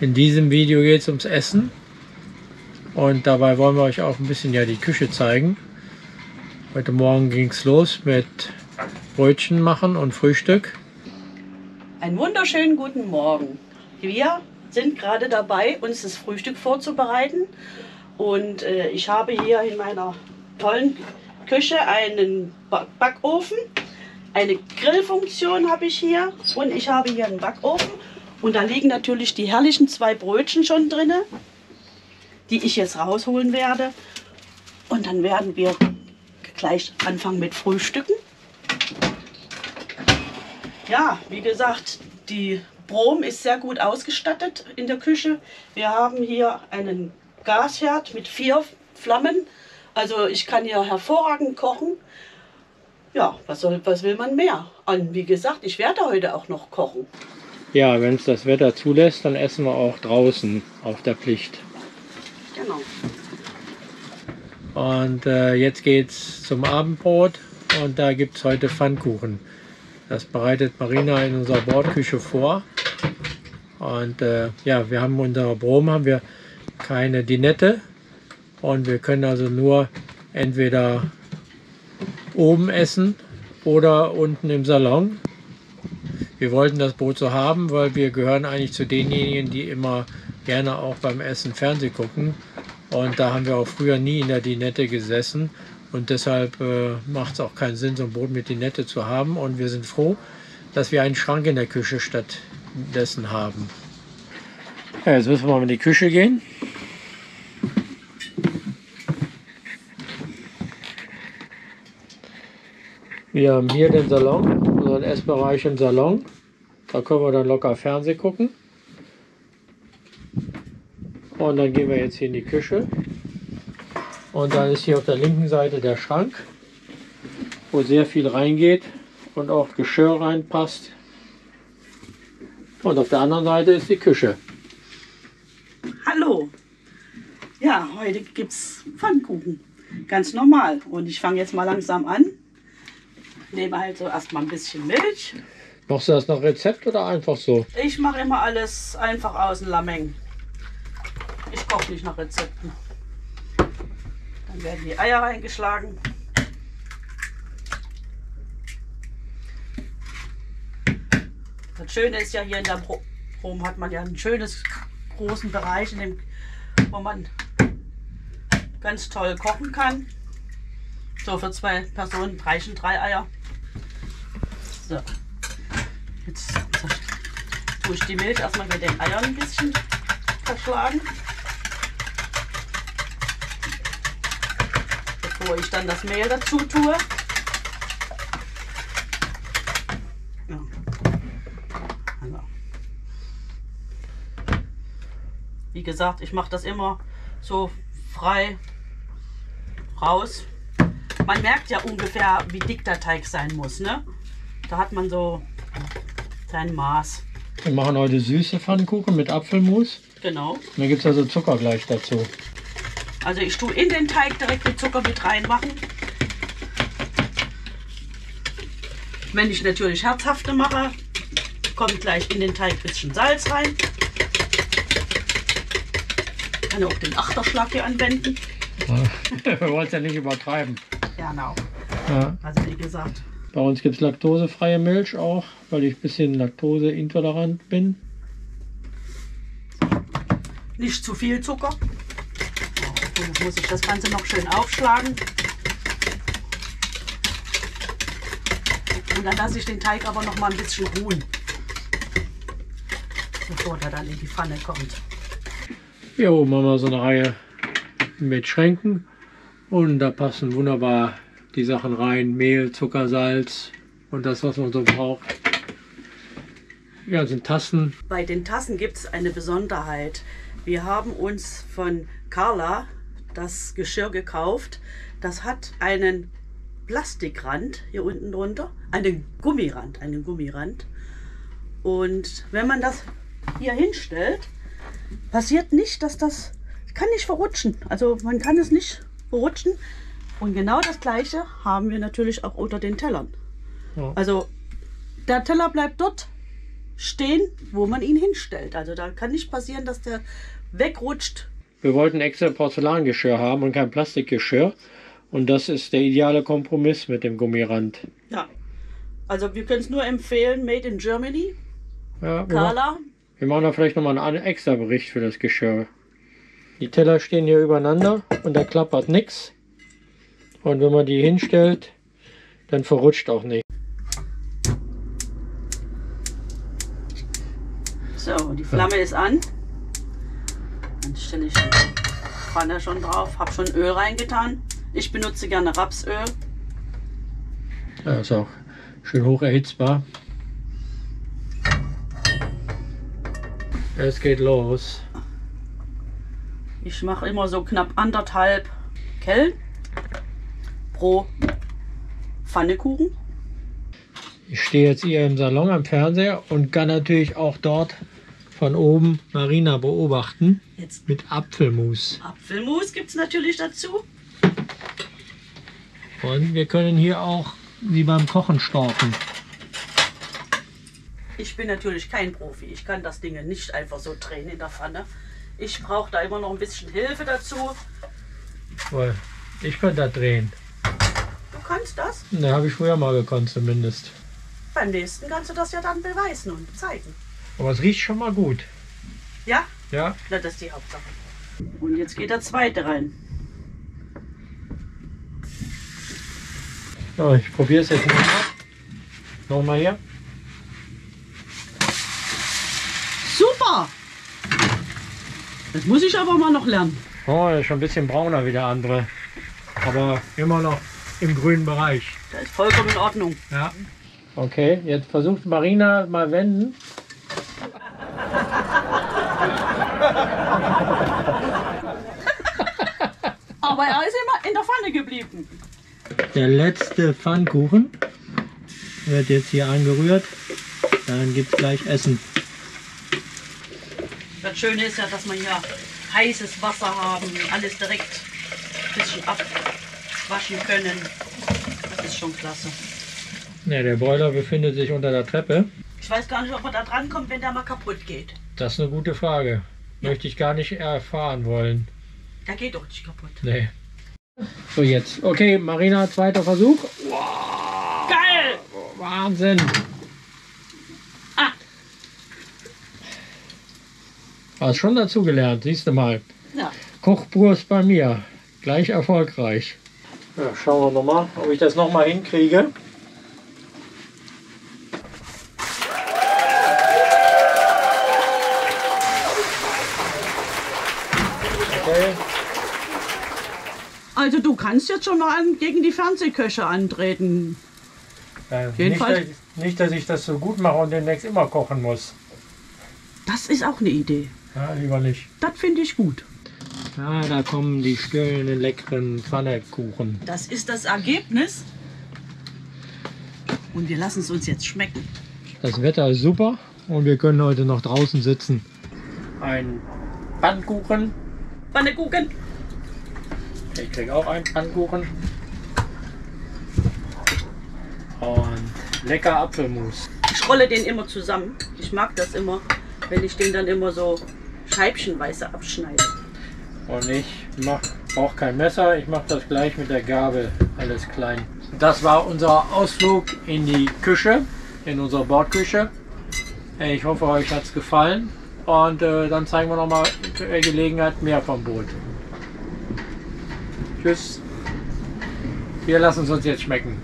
In diesem Video geht es ums Essen und dabei wollen wir euch auch ein bisschen die Küche zeigen. Heute Morgen ging es los mit Brötchen machen und Frühstück. Einen wunderschönen guten Morgen. Wir sind gerade dabei, uns das Frühstück vorzubereiten. Und ich habe hier in meiner tollen Küche einen Backofen. Eine Grillfunktion habe ich hier und ich habe hier einen Backofen. Und da liegen natürlich die herrlichen 2 Brötchen schon drin, die ich jetzt rausholen werde. Und dann werden wir gleich anfangen mit Frühstücken. Ja, wie gesagt, die Brom ist sehr gut ausgestattet in der Küche. Wir haben hier einen Gasherd mit 4 Flammen. Also ich kann hier hervorragend kochen. Ja, was will man mehr? Und wie gesagt, ich werde heute auch noch kochen. Ja, wenn es das Wetter zulässt, dann essen wir auch draußen auf der Pflicht. Genau. Und jetzt geht es zum Abendbrot und da gibt es heute Pfannkuchen. Das bereitet Marina in unserer Bordküche vor. Und ja, wir haben unter Brom haben wir keine Dinette und wir können also nur entweder oben essen oder unten im Salon. Wir wollten das Brot so haben, weil wir gehören eigentlich zu denjenigen, die immer gerne auch beim Essen Fernsehen gucken. Und da haben wir auch früher nie in der Dinette gesessen. Und deshalb macht es auch keinen Sinn, so ein Brot mit Dinette zu haben. Und wir sind froh, dass wir einen Schrank in der Küche stattdessen haben. Ja, jetzt müssen wir mal in die Küche gehen. Wir haben hier den Salon, unseren Essbereich im Salon. Da können wir dann locker Fernsehen gucken. Und dann gehen wir jetzt hier in die Küche. Und dann ist hier auf der linken Seite der Schrank, wo sehr viel reingeht und auch Geschirr reinpasst. Und auf der anderen Seite ist die Küche. Hallo! Ja, heute gibt es Pfannkuchen. Ganz normal. Und ich fange jetzt mal langsam an. Nehme also erstmal ein bisschen Milch. Machst du das nach Rezept oder einfach so? Ich mache immer alles einfach aus dem Lameng. Ich koche nicht nach Rezepten. Dann werden die Eier reingeschlagen. Das Schöne ist ja, hier in der Brom hat man ja einen schönes großen Bereich, wo man ganz toll kochen kann. So, für 2 Personen reichen 3 Eier. So, jetzt tue ich die Milch erstmal mit den Eiern ein bisschen verschlagen, bevor ich dann das Mehl dazu tue. Ja. Also. Wie gesagt, ich mache das immer so frei raus. Man merkt ja ungefähr, wie dick der Teig sein muss, ne? Da hat man so sein Maß. Wir machen heute süße Pfannkuchen mit Apfelmus. Genau. Und dann gibt es also Zucker gleich dazu. Also ich tue in den Teig direkt den Zucker mit reinmachen. Wenn ich natürlich herzhafte mache, kommt gleich in den Teig ein bisschen Salz rein. Ich kann auch den Achterschlag hier anwenden. Wir wollen es ja nicht übertreiben. Genau. Ja. Also wie gesagt. Bei uns gibt es laktosefreie Milch auch, weil ich ein bisschen laktoseintolerant bin. Nicht zu viel Zucker. Jetzt muss ich das Ganze noch schön aufschlagen. Und dann lasse ich den Teig aber noch mal ein bisschen ruhen, bevor der dann in die Pfanne kommt. Hier oben haben wir so eine Reihe mit Schränken und da passen wunderbar die Sachen rein. Mehl, Zucker, Salz und das, was man so braucht. Die ganzen Tassen. Bei den Tassen gibt es eine Besonderheit. Wir haben uns von Carla das Geschirr gekauft. Das hat einen Plastikrand hier unten drunter, einen Gummirand. Und wenn man das hier hinstellt, passiert nicht, dass das kann nicht verrutschen. Also man kann es nicht verrutschen. Und genau das Gleiche haben wir natürlich auch unter den Tellern. Ja. Also der Teller bleibt dort stehen, wo man ihn hinstellt. Also da kann nicht passieren, dass der wegrutscht. Wir wollten extra Porzellangeschirr haben und kein Plastikgeschirr. Und das ist der ideale Kompromiss mit dem Gummirand. Ja, also wir können es nur empfehlen, Made in Germany. Ja, Carla. Wir machen da vielleicht nochmal einen extra Bericht für das Geschirr. Die Teller stehen hier übereinander und da klappert nichts. Und wenn man die hinstellt, dann verrutscht auch nicht. So, die Flamme ist an. Dann stelle ich die Pfanne schon drauf. Habe schon Öl reingetan. Ich benutze gerne Rapsöl. Ja, ist auch schön hoch erhitzbar. Es geht los. Ich mache immer so knapp 1,5 Kellen pro Pfannekuchen. Ich stehe jetzt hier im Salon am Fernseher und kann natürlich auch dort von oben Marina beobachten. Jetzt Mit Apfelmus. Apfelmus gibt es natürlich dazu. Und wir können hier auch wie beim Kochen storken. Ich bin natürlich kein Profi. Ich kann das Ding nicht einfach so drehen in der Pfanne. Ich brauche da immer noch ein bisschen Hilfe dazu. Weil ich könnte da drehen. Du kannst das? Ne, habe ich früher mal gekonnt zumindest. Beim nächsten kannst du das ja dann beweisen und zeigen. Aber es riecht schon mal gut. Ja? Ja. Na, das ist die Hauptsache. Und jetzt geht der zweite rein. So, ich probiere es jetzt nochmal. Nochmal hier. Super! Das muss ich aber mal noch lernen. Oh, er ist schon ein bisschen brauner wie der andere. Aber immer noch im grünen Bereich. Das ist vollkommen in Ordnung. Ja. Okay, jetzt versucht Marina mal wenden. Aber er ist immer in der Pfanne geblieben. Der letzte Pfannkuchen wird jetzt hier angerührt. Dann gibt es gleich Essen. Das Schöne ist ja, dass wir hier heißes Wasser haben, alles direkt ein bisschen abwaschen können. Das ist schon klasse. Ja, der Boiler befindet sich unter der Treppe. Ich weiß gar nicht, ob man da dran kommt, wenn der mal kaputt geht. Das ist eine gute Frage. Möchte ich gar nicht erfahren wollen. Der geht doch nicht kaputt. Nee. So, jetzt. Okay, Marina, zweiter Versuch. Wow. Geil! Wahnsinn. Ah, Hast schon dazu gelernt, siehst du mal. ja. Kochkurs bei mir. Gleich erfolgreich. Ja, schauen wir nochmal, ob ich das nochmal hinkriege. Okay. Also du kannst jetzt schon mal gegen die Fernsehköche antreten. Jedenfalls- Nicht, dass ich das so gut mache und demnächst immer kochen muss. Das ist auch eine Idee. Ja, lieber nicht. Das finde ich gut. Ja, da kommen die schönen, leckeren Pfannekuchen. Das ist das Ergebnis. Und wir lassen es uns jetzt schmecken. Das Wetter ist super und wir können heute noch draußen sitzen. Ein Pfannkuchen. Pfannekuchen. Ich kriege auch einen Pfannkuchen. Und lecker Apfelmus. Ich rolle den immer zusammen. Ich mag das immer, wenn ich den dann immer so scheibchenweise abschneide. Und ich brauche kein Messer, ich mache das gleich mit der Gabel, alles klein. Das war unser Ausflug in die Küche, in unsere Bordküche. Ich hoffe, euch hat es gefallen. Und dann zeigen wir noch mal bei Gelegenheit mehr vom Boot. Tschüss. Wir lassen es uns jetzt schmecken.